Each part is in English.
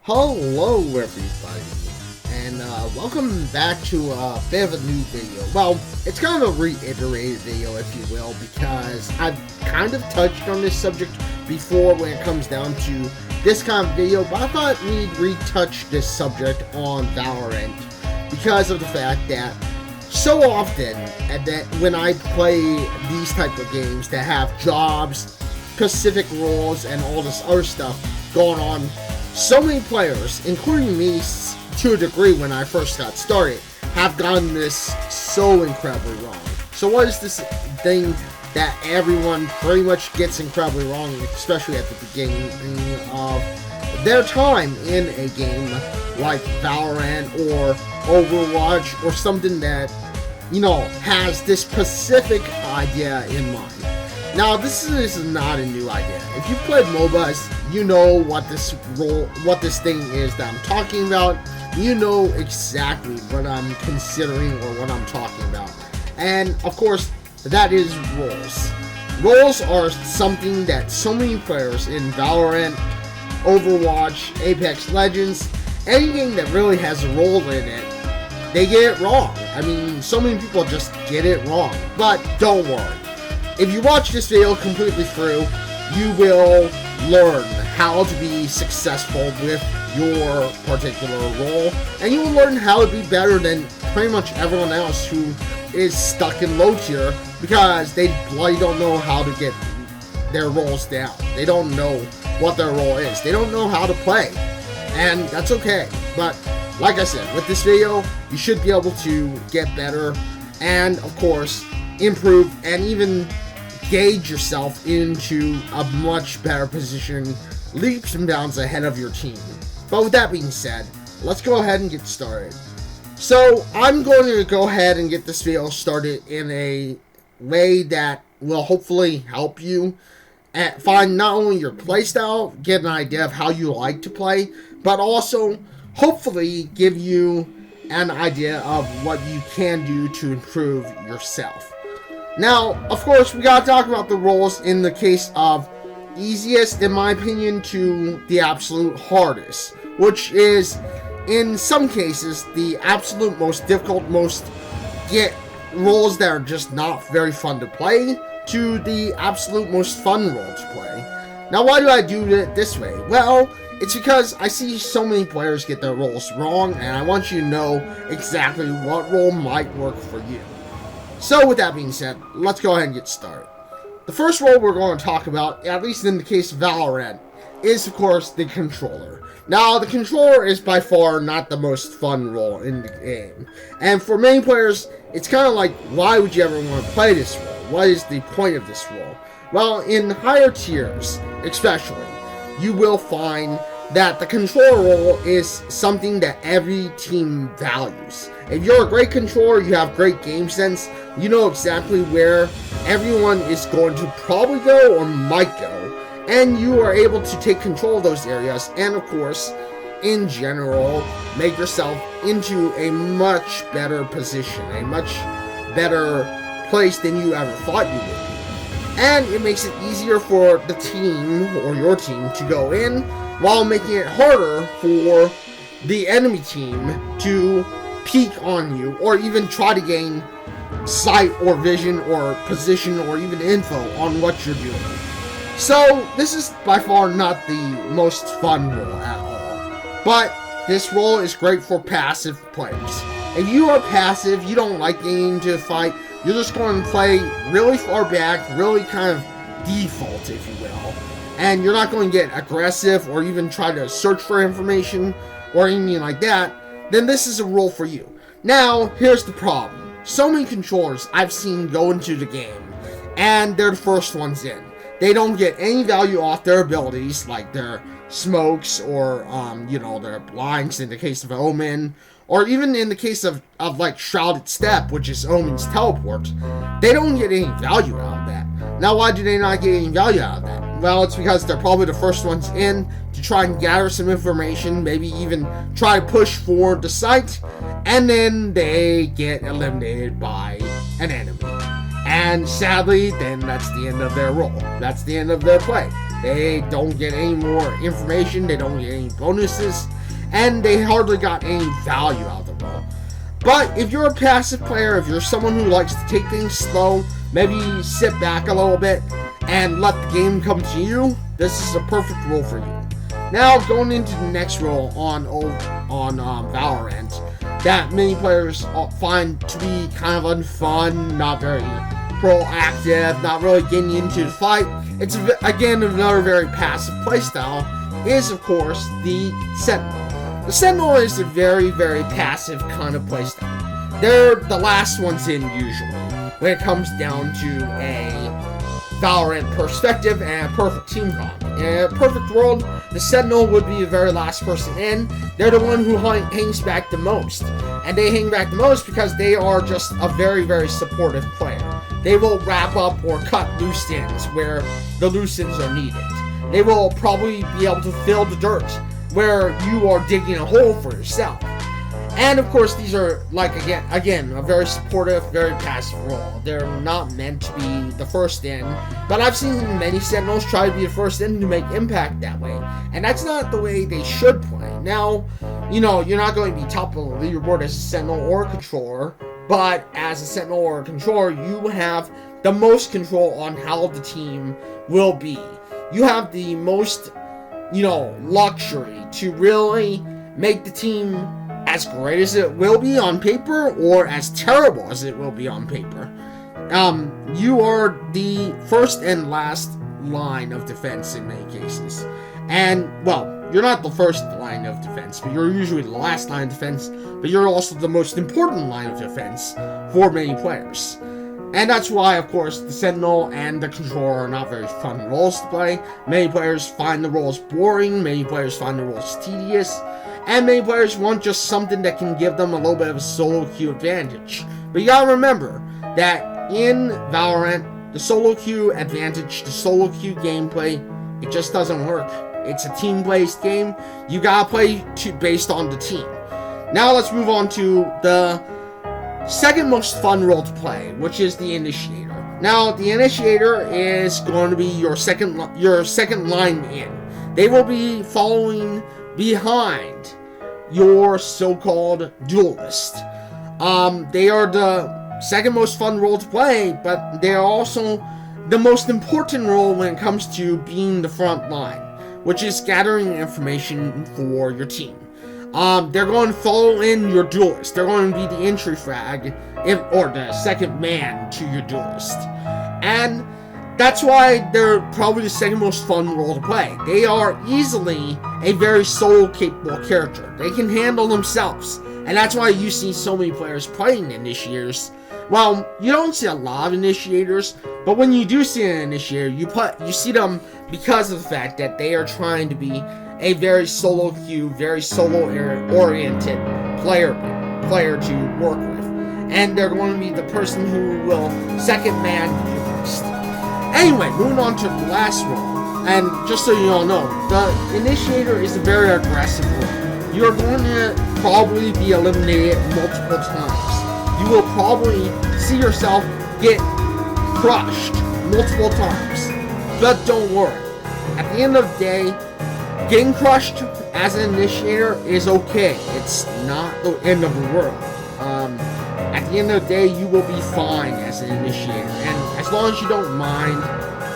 Hello everybody, and welcome back to a bit of a new video. Well, it's kind of a reiterated video, if you will, because I've kind of touched on this subject before when it comes down to this kind of video, but I thought we'd retouch this subject on Valorant because of the fact that so often that when I play these type of games that have jobs, specific roles, and all this other stuff going on, so many players, including me to a degree when I first got started, have gotten this so incredibly wrong. So what is this thing that everyone pretty much gets incredibly wrong, especially at the beginning of their time in a game like Valorant or Overwatch or something that, you know, has this specific idea in mind? Now, this is not a new idea. If you've played MOBAs, you know what this thing is that I'm talking about. You know exactly what I'm considering or what I'm talking about. And, of course, that is roles. Roles are something that so many players in Valorant, Overwatch, Apex Legends, anything that really has a role in it, they get it wrong. I mean, so many people just get it wrong. But don't worry. If you watch this video completely through, you will learn how to be successful with your particular role, and you will learn how to be better than pretty much everyone else who is stuck in low tier because they bloody don't know how to get their roles down. They don't know what their role is. They don't know how to play, and that's okay. But like I said, with this video, you should be able to get better and, of course, improve and even gauge yourself into a much better position, leaps and bounds ahead of your team. But with that being said, let's go ahead and get started. So I'm going to go ahead and get this video started in a way that will hopefully help you find not only your playstyle, get an idea of how you like to play, but also hopefully give you an idea of what you can do to improve yourself. Now, of course, we gotta talk about the roles in the case of easiest, in my opinion, to the absolute hardest, which is, in some cases, the absolute most difficult, get roles that are just not very fun to play, to the absolute most fun role to play. Now, why do I do it this way? Well, it's because I see so many players get their roles wrong, and I want you to know exactly what role might work for you. So with that being said, let's go ahead and get started. The first role we're going to talk about, at least in the case of Valorant, is of course the controller. Now, the controller is by far not the most fun role in the game. And for many players, it's kind of like, why would you ever want to play this role? What is the point of this role? Well, in higher tiers, especially, you will find that the controller role is something that every team values. If you're a great controller, you have great game sense, you know exactly where everyone is going to probably go or might go, and you are able to take control of those areas, and of course, in general, make yourself into a much better position, a much better place than you ever thought you would be. And it makes it easier for the team, or your team, to go in, while making it harder for the enemy team to peek on you, or even try to gain sight or vision or position or even info on what you're doing. So this is by far not the most fun role at all, but this role is great for passive players. If you are passive, you don't like getting into a fight, you're just going to play really far back, really kind of default, if you will, and you're not going to get aggressive or even try to search for information or anything like that, then this is a role for you. Now, here's the problem. So many controllers I've seen go into the game, and they're the first ones in. They don't get any value off their abilities, like their smokes or, their blinds in the case of Omen, or even in the case of like Shrouded Step, which is Omen's teleport. They don't get any value out of that. Now, why do they not get any value out of that? Well, it's because they're probably the first ones in to try and gather some information, maybe even try to push for the site, and then they get eliminated by an enemy. And sadly, then that's the end of their role. That's the end of their play. They don't get any more information, they don't get any bonuses, and they hardly got any value out of the role. But if you're a passive player, if you're someone who likes to take things slow, maybe sit back a little bit and let the game come to you, this is a perfect role for you. Now, going into the next role on Valorant, that many players find to be kind of unfun, not very proactive, not really getting into the fight. It's, again, another very passive playstyle, is, of course, the Sentinel. The Sentinel is a very, very passive kind of playstyle. They're the last ones in, usually, when it comes down to a Valorant perspective and a perfect team comp. In a perfect world, the Sentinel would be the very last person in. They're the one who hangs back the most. And they hang back the most because they are just a very, very supportive player. They will wrap up or cut loose ends where the loose ends are needed. They will probably be able to fill the dirt where you are digging a hole for yourself. And of course, these are, like, again, a very supportive, very passive role. They're not meant to be the first in, but I've seen many Sentinels try to be the first in to make impact that way. And that's not the way they should play. Now, you're not going to be top of the leaderboard as a Sentinel or a controller, but as a Sentinel or a controller, you have the most control on how the team will be. You have the most, luxury to really make the team as great as it will be on paper or as terrible as it will be on paper. You are the first and last line of defense in many cases. And, well, you're not the first line of defense, but you're usually the last line of defense, but you're also the most important line of defense for many players. And that's why, of course, the Sentinel and the Controller are not very fun roles to play. Many players find the roles boring, many players find the roles tedious, and many players want just something that can give them a little bit of a solo queue advantage. But you gotta remember that in Valorant, the solo queue advantage, the solo queue gameplay, it just doesn't work. It's a team-based game. You gotta play based on the team. Now let's move on to the second most fun role to play, which is the Initiator. Now, the Initiator is going to be your second line in. They will be following behind your so-called duelist. They are the second most fun role to play, but they are also the most important role when it comes to being the front line, which is gathering information for your team. They're going to follow in your duelist. They're going to be the entry frag, or the second man to your duelist. And that's why they're probably the second most fun role to play. They are easily a very solo-capable character. They can handle themselves. And that's why you see so many players playing Initiators. Well, you don't see a lot of Initiators, but when you do see an Initiator, you see them because of the fact that they are trying to be a very solo queue, very solo-oriented player to work with. And they're going to be the person who will second man you first. Anyway, moving on to the last role. And just so you all know, the Initiator is a very aggressive role. You're going to probably be eliminated multiple times. You will probably see yourself get crushed multiple times. But don't worry. At the end of the day, getting crushed as an Initiator is okay. It's not the end of the world. At the end of the day, you will be fine as an Initiator. And as long as you don't mind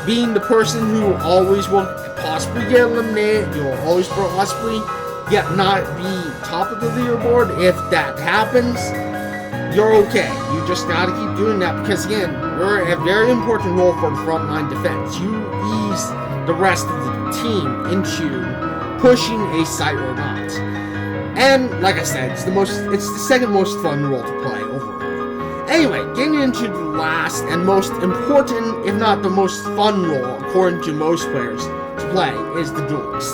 being the person who always will possibly get eliminated, you will always possibly not be top of the leaderboard. If that happens, you're okay. You just gotta keep doing that because, again, you're a very important role for frontline defense. You ease the rest of the team into pushing a site or not. And like I said, it's the second most fun role to play overall. Anyway, getting into the last and most important, if not the most fun role, according to most players, to play is the duelist.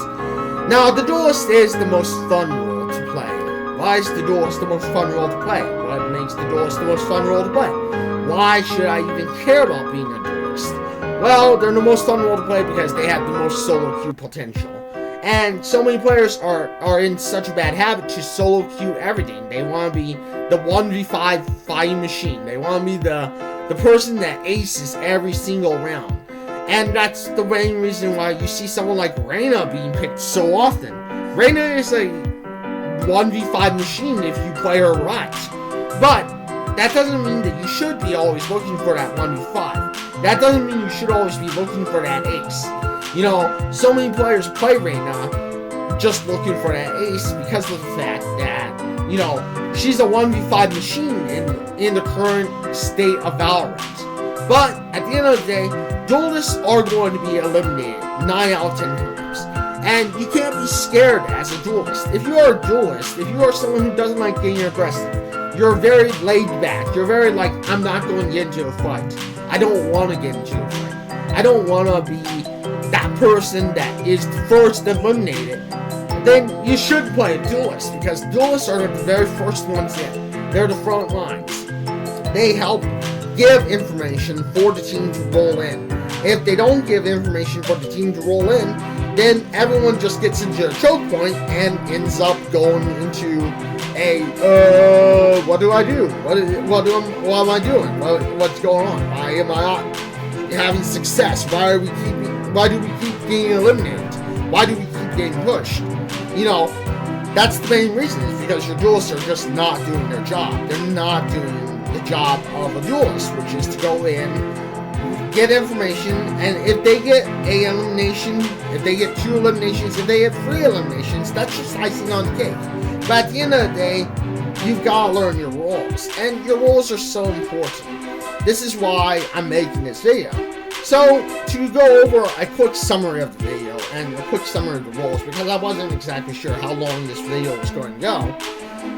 Now, the duelist is the most fun role to play. Why is the duelist the most fun role to play? What makes the duelist the most fun role to play? Why should I even care about being a duelist? Well, they're the most fun role to play because they have the most solo queue potential. And so many players are in such a bad habit to solo queue everything. They want to be the 1v5 fighting machine. They want to be the person that aces every single round. And that's the main reason why you see someone like Reyna being picked so often. Reyna is a 1v5 machine if you play her right. But that doesn't mean that you should be always looking for that 1v5. That doesn't mean you should always be looking for that ace. You know, so many players play Reyna just looking for that ace because of the fact that, you know, she's a 1v5 machine in the current state of Valorant. But at the end of the day, duelists are going to be eliminated 9 out of 10 times. And you can't be scared as a duelist. If you are a duelist, if you are someone who doesn't like getting aggressive, you're very laid back. You're very like, I'm not going to get into a fight. I don't want to get into a fight. I don't want to be that person that is first eliminated. Then you should play a duelist, because duelists are the very first ones in. They're the front lines. They help give information for the team to roll in. If they don't give information for the team to roll in, then everyone just gets into a choke point and ends up going into a, what do I do? What am I doing? What's going on? Why am I not having success? Why do we keep getting eliminated? Why do we keep getting pushed? You know, that's the main reason, is because your duelists are just not doing their job. They're not doing the job of a duelist, which is to go in, get information, and if they get a elimination, if they get 2 eliminations, if they get 3 eliminations, that's just icing on the cake. But at the end of the day, you've got to learn your roles, and your roles are so important. This is why I'm making this video. So, to go over a quick summary of the video, and a quick summary of the roles, because I wasn't exactly sure how long this video was going to go,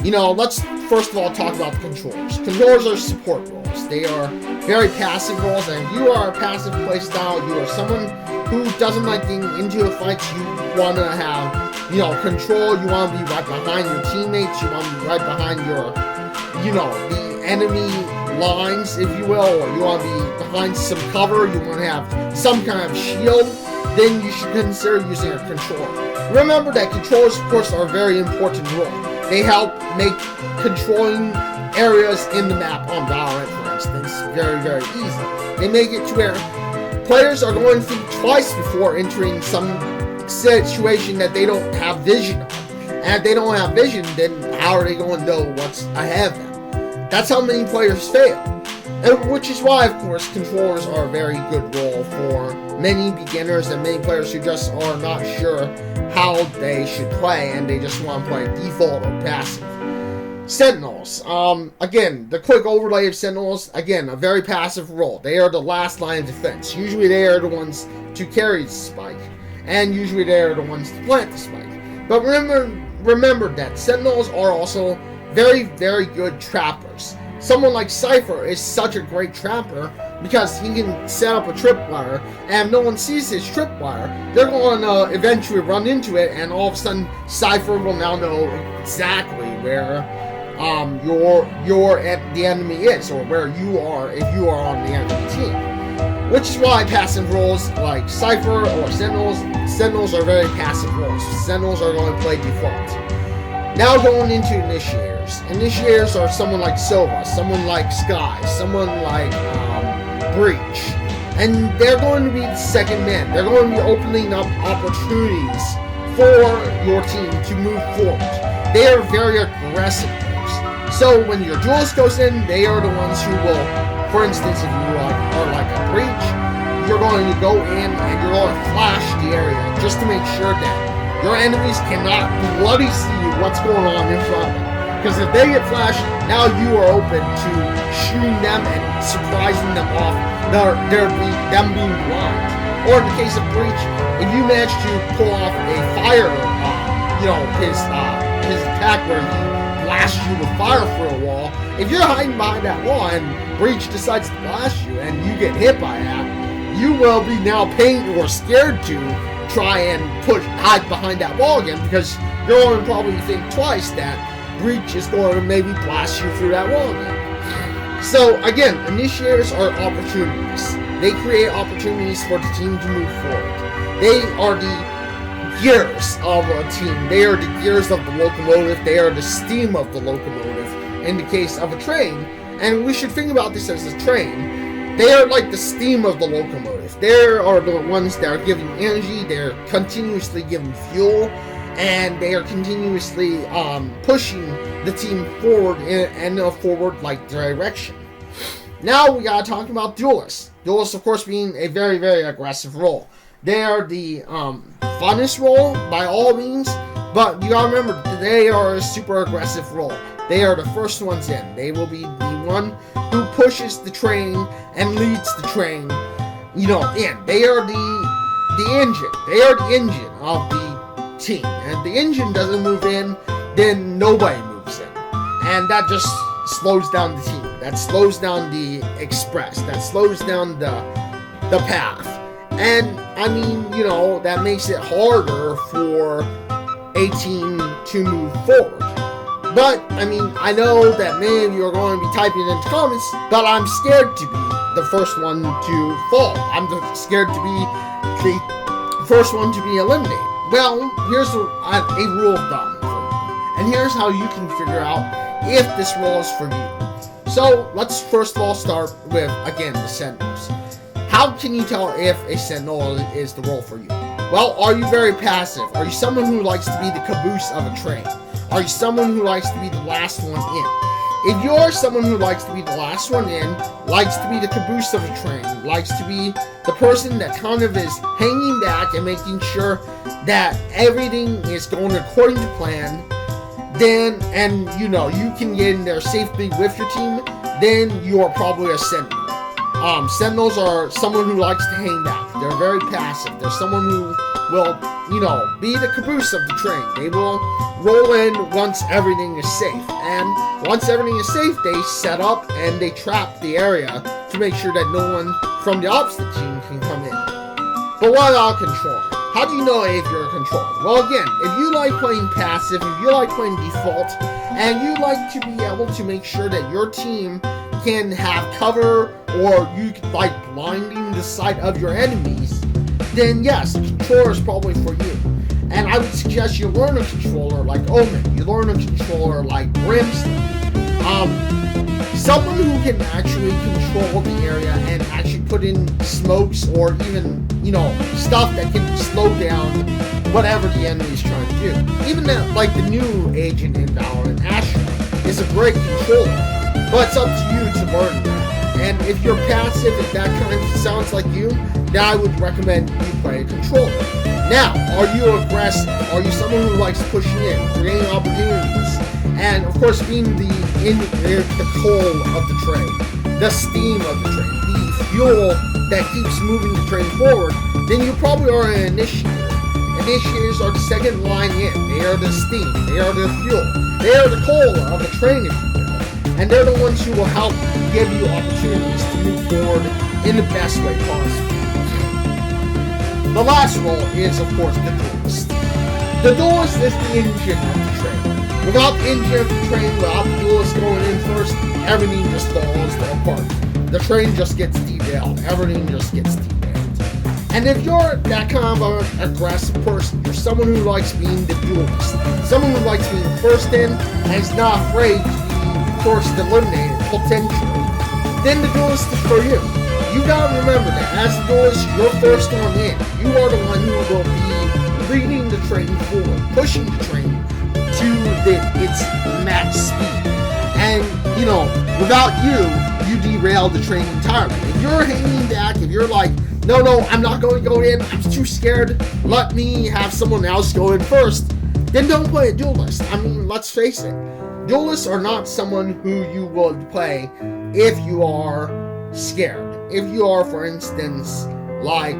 you know, let's first of all talk about the controllers. Controllers are support roles. They are very passive roles, and if you are a passive playstyle, you are someone who doesn't like getting into a fight, you want to have, you know, control, you want to be right behind your teammates, you want to be right behind your, you know, the enemy lines, if you will, or you want to be behind some cover, you want to have some kind of shield, then you should consider using a controller. Remember that controllers, of course, are a very important role. They help make controlling areas in the map on Valorant, for instance, very, very easy. They make it to where players are going to think twice before entering some situation that they don't have vision of. And if they don't have vision, then how are they going to know what's ahead of them? That's how many players fail. And which is why, of course, controllers are a very good role for many beginners and many players who just are not sure how they should play, and they just want to play default or passive. Sentinels. Again, the quick overlay of Sentinels, again, a very passive role. They are the last line of defense. Usually they are the ones to carry the spike, and usually they are the ones to plant the spike. But remember that Sentinels are also very, very good trappers. Someone like Cypher is such a great trapper because he can set up a tripwire, and if no one sees his tripwire, they're going to eventually run into it, and all of a sudden Cypher will now know exactly where the enemy is, or where you are if you are on the enemy team. Which is why passive roles like Cypher or Sentinels are very passive roles. Sentinels are going to play default. Now going into initiators. Initiators are someone like Silva, someone like Sky, someone like Breach. And they're going to be the second man. They're going to be opening up opportunities for your team to move forward. They are very aggressive players. So when your duelist goes in, they are the ones who will, for instance, if you are like a Breach, you're going to go in and you're going to flash the area just to make sure that your enemies cannot bloody see what's going on in front of them. Because if they get flashed, now you are open to shooting them and surprising them off, them being blind. Or in the case of Breach, if you manage to pull off a fire, his attack where he blast you with fire for a wall. If you're hiding behind that wall and Breach decides to blast you and you get hit by that, you will be now pained or scared to try and hide behind that wall again, because you're going to probably think twice that Breach is going to maybe blast you through that wall again. So again, initiators are opportunities. They create opportunities for the team to move forward. They are the gears of a team. They are the gears of the locomotive. They are the steam of the locomotive in the case of a train. And we should think about this as a train. They are like the steam of the locomotive. They are the ones that are giving energy. They're continuously giving fuel. And they are continuously pushing the team forward in a forward-like direction. Now we gotta talk about duelists. Duelists, of course, being a very, very aggressive role. They are the funnest role by all means, but you gotta remember, they are a super aggressive role. They are the first ones in. They will be the one who pushes the train and leads the train, in. They are the engine. They are the engine of the team. And if the engine doesn't move in, then nobody moves in. And that just slows down the team. That slows down the express. That slows down the path. And, that makes it harder for a team to move forward. But, I know that many of you are going to be typing into comments, but I'm scared to be the first one to fall. I'm scared to be the first one to be eliminated. Well, here's a rule of thumb for you. And here's how you can figure out if this role is for you. So, let's first of all start with, again, the Sentinels. How can you tell if a Sentinel is the role for you? Well, are you very passive? Are you someone who likes to be the caboose of a train? Are you someone who likes to be the last one in? If you're someone who likes to be the last one in, likes to be the caboose of a train, likes to be the person that kind of is hanging back and making sure that everything is going according to plan, then, you can get in there safely with your team, then you are probably a Sentinel. Sentinels are someone who likes to hang back. They're very passive. They're someone who will, be the caboose of the train. They will roll in once everything is safe. And once everything is safe, they set up and they trap the area to make sure that no one from the opposite team can come in. But what about control? How do you know if you're a controller? Well, again, if you like playing passive, if you like playing default, and you like to be able to make sure that your team can have cover, or you like blinding the sight of your enemies, then yes, a controller is probably for you. And I would suggest you learn a controller like Omen, you learn a controller like Brimstone. Someone who can actually control the area and actually put in smokes or even, stuff that can slow down whatever the enemy is trying to do. Even the new agent in Valorant, Asher, is a great controller, but it's up to you to learn that. And if you're passive, if that kind of sounds like you, then I would recommend you play a controller. Now, are you aggressive? Are you someone who likes pushing in, creating opportunities, and of course being the coal of the train, the steam of the train, the fuel that keeps moving the train forward? Then you probably are an initiator. Initiators are the second line in. They are the steam. They are the fuel. They are the coal of a train, if you will. And they're the ones who will help give you opportunities to move forward in the best way possible. The last role is, of course, the duelist. The duelist is the engine of the train. Without the engine of the train, without the duelist going in first, everything just falls apart. The train just gets derailed. Everything just gets derailed. And if you're that kind of an aggressive person, you're someone who likes being the duelist, someone who likes being first in and is not afraid to be first eliminated, potentially, then the duelist is for you. You gotta remember that as the duelist, you're first on in. You are the one who will be leading the train forward, pushing the train to its max speed. And, without you derail the train entirely. If you're hanging back, if you're like, no, I'm not going to go in, I'm too scared, let me have someone else go in first, then don't play a duelist. Let's face it, duelists are not someone who you would play if you are scared. If you are, for instance, like,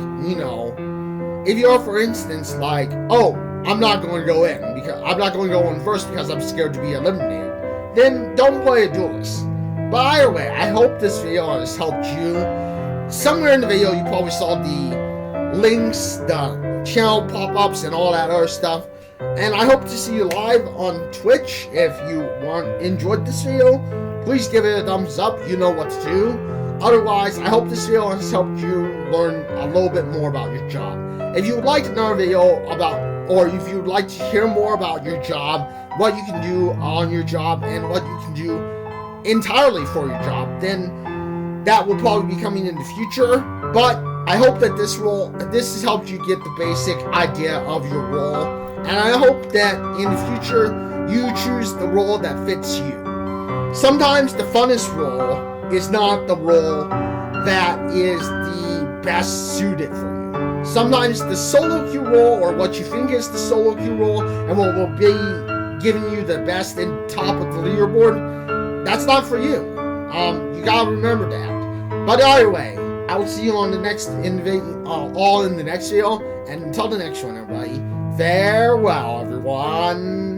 oh, I'm not going to go in, because I'm not going to go in first because I'm scared to be eliminated. then don't play a duelist. But either way, I hope this video has helped you. Somewhere in the video, you probably saw the links, the channel pop-ups, and all that other stuff. And I hope to see you live on Twitch. If you enjoyed this video, please give it a thumbs up. You know what to do. Otherwise, I hope this video has helped you learn a little bit more about your job. If you would like another video about, or if you would like to hear more about your job, what you can do on your job, and what you can do entirely for your job, then that will probably be coming in the future. But I hope that this has helped you get the basic idea of your role, and I hope that in the future you choose the role that fits you. Sometimes the funnest role is not the role that is the best suited for you. Sometimes the solo queue role, or what you think is the solo queue role, and what will be giving you the best and top of the leaderboard, that's not for you. You gotta remember that. But either way, I will see you on the next all in the next video, and until the next one, everybody, farewell, everyone.